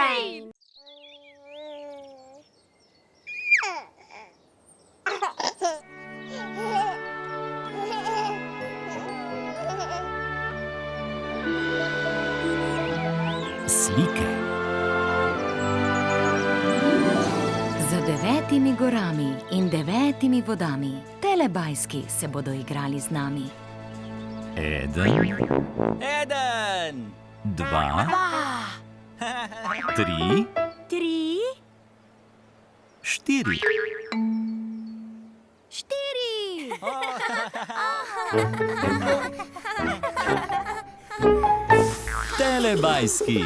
fajn! Slike. Za 9 gorami in 9 vodami telebajski se bodo igrali z nami. 1, 2, 3, 4. Telebajski.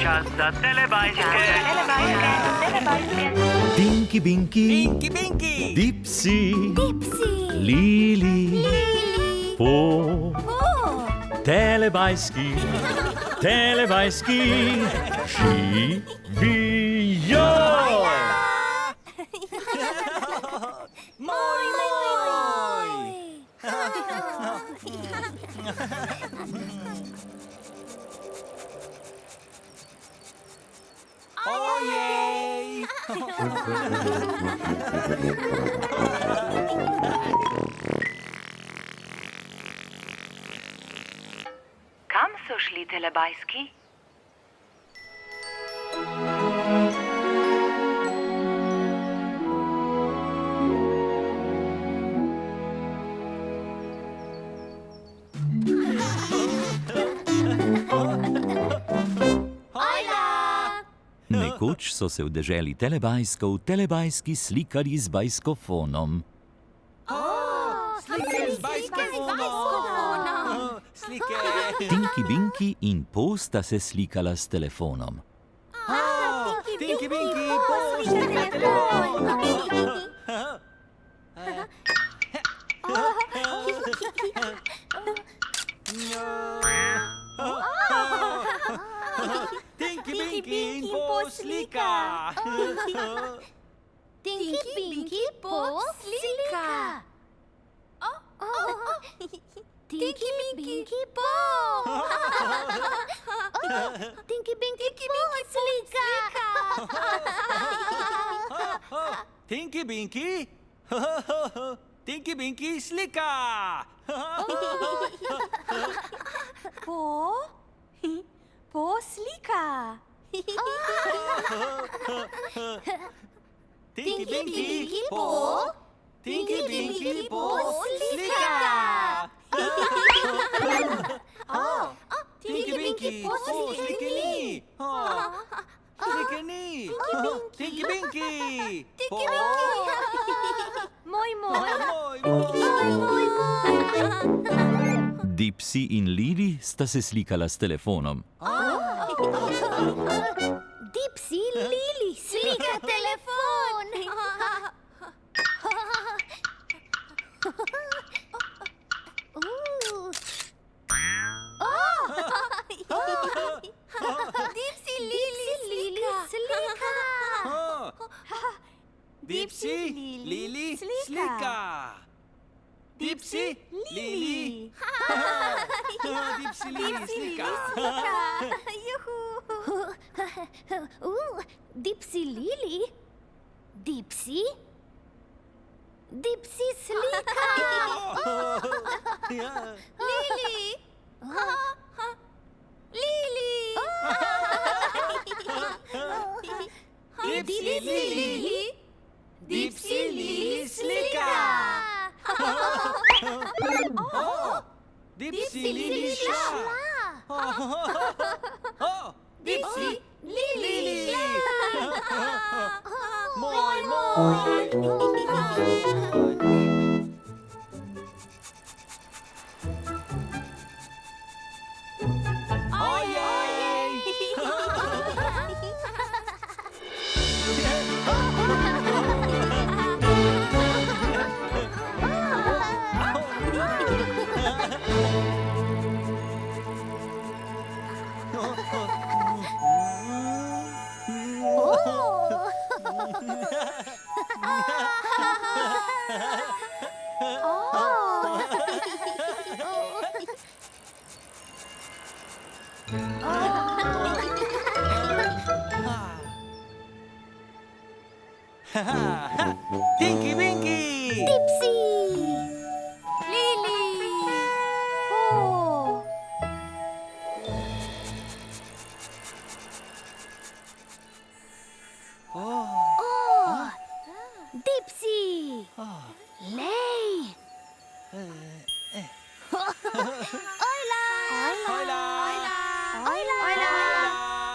Čas za telebajske. Dinky Binky, Dipsy, Lili, Po, telebajski, živijo! Moj! Ojej! Kam so šli telebajski? Nekoč so se v deželi telebajskov telebajski slikali z bajskofonom. Slike z bajskofonom! Slike! Dinky Binky in Po sta se slikala s telefonom. Tinky Binky, pošljite telefon! Tinky Binky in Po slika! Tinky Binky Po slika! Tinky Binky Po! Tinky Binky Po slika! Tinky Binky? Tinky Binky slika! Po slika! Tinky Binky Po? Tinky Binky Po slika! Tinky Binky Po slike ni! Slike ni! Tinky Binky! Tinky Binky! Moj! Dipsy in Lili sta se slikala s telefonom. Dipsy, Lili, slika telefon! Dipsy, Lili, slika! Dipsy, Lili, slika! Dipsy, Lili! Dipsy, Lili, slika! Dipsy, Lili? Dipsy? Dipsy, slika! Lili! Lili! Dipsy, Lili! Dipsy, Lili, slika! Dipsy, Lili, šla! Dipsy, Lili! Moj! Ojej! Tinky Winky! Dipsy! Lili! Oh! Oh! Dipsy! Lei! Hola! Hola! Hola!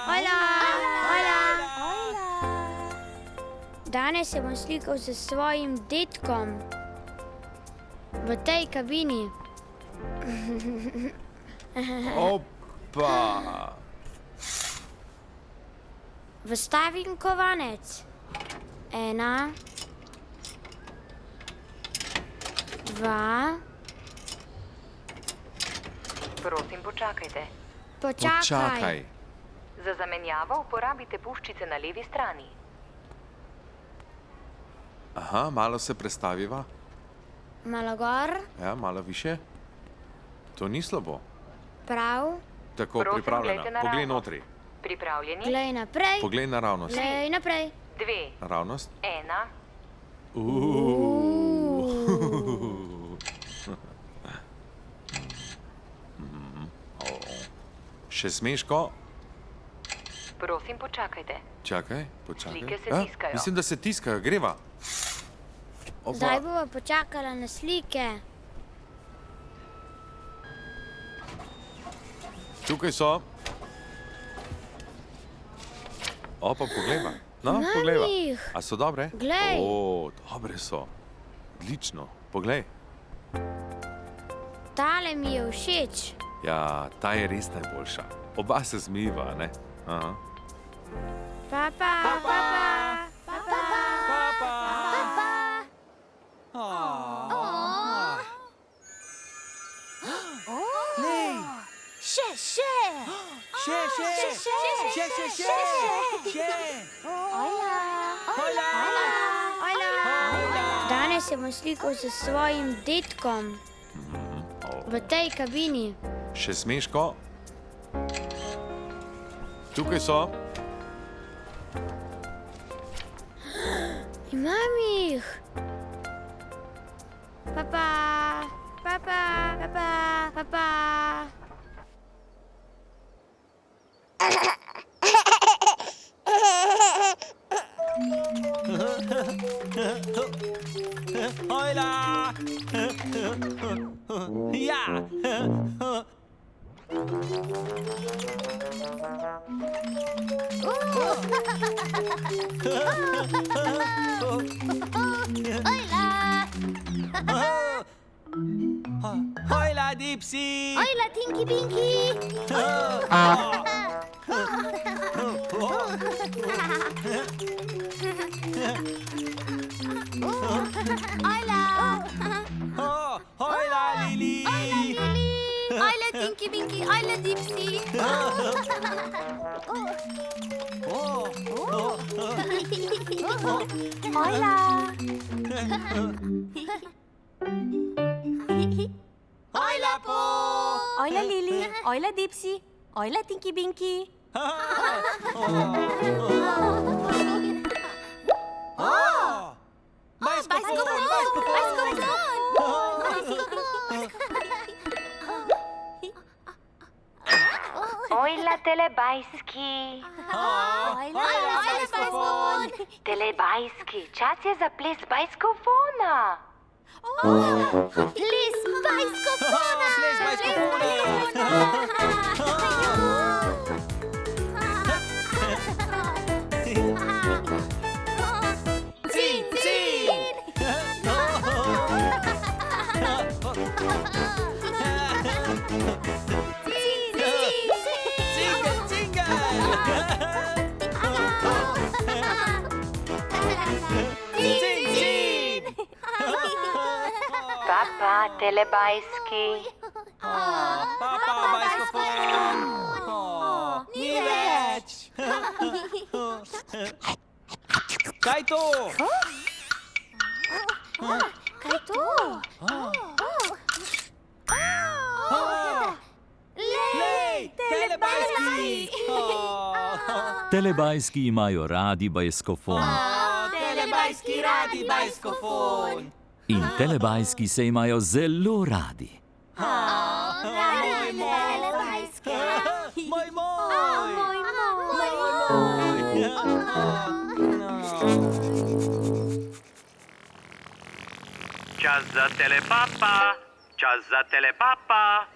Hola! Danes se bom slikal s svojim dedkom v tej kabini. Opa! Vstavim kovanec. 1, 2, Prosim, počakajte. počakaj. Za zamenjavo uporabite puščice na levi strani. Aha, malo se prestaviva. Malo gor, Ja, malo više. To ni slabo. prav, Tako, Prosim, pripravljena. glejte naravno. Poglej notri. Pripravljeni? glej naprej, Poglej naravnost. glej naprej. 2, Naravnost. 1. Še smeško. Prosim, počakajte. Čakaj, počakaj. Slike se tiskajo. Mislim, da se tiskajo, greva. Opa. Zdaj bova počakala na slike. Tukaj so. Opa, poglejva. No, Imam poglejva. jih. A so dobre? Glej. O, dobre so. Odlično. Poglej. Tale mi je všeč. Ja, ta je res najboljša. Oba se zmiva, ne? Aha. Papa, papa, papa. Papa! Lej! Še! Še! Hola! Danes se bom slikal s svojim dedkom v tej kabini. Še smeško. Tukaj so. Imam jih. Papa, papa, papa, papa. Hola! Ja! Hola, Dipsy! Hola, Tinky Winky! Hola! Oh, hola, Lili! Hola, Tinky Winky! Hola, Dipsy! Hola! Hola po! Hola, Lili! Hola, Dipsy! Hola, Tinky Winky! Ojla, telebajski. Telebajski, čas je za ples bajskofona. Ples bajskofona! Ples bajskofona! Cin, cin! Papa, telebajski. Papa, bajskofon! Ni več! Kaj to? Kaj to? Lej, telebajski! Telebajski imajo radi bajskofon. Telebajski! Telebajski radi bajskofon. In telebajski se imajo zelo radi. Moj, Čas za telepapa. Čas za telepapa.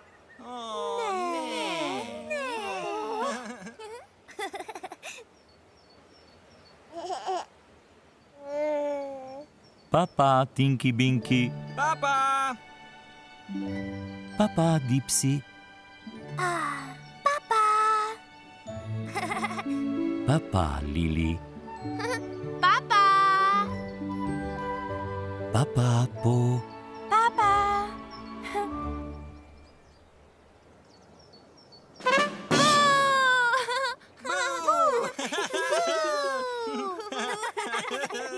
Papa, Tinky Binky. Papa. Papa, Dipsy. Papa, Lili. Papa, Po.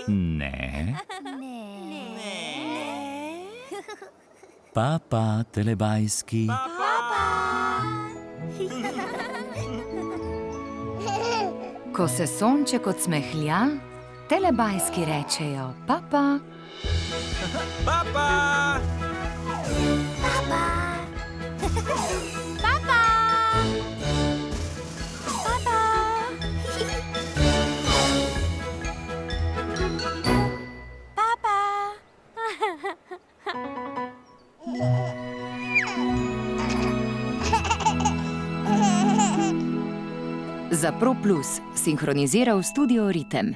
Ne. Papa, telebajski. Ko se sonček odsmehlja, telebajski rečejo papa. Papa. Za Pro Plus sinhroniziral Studio Ritem.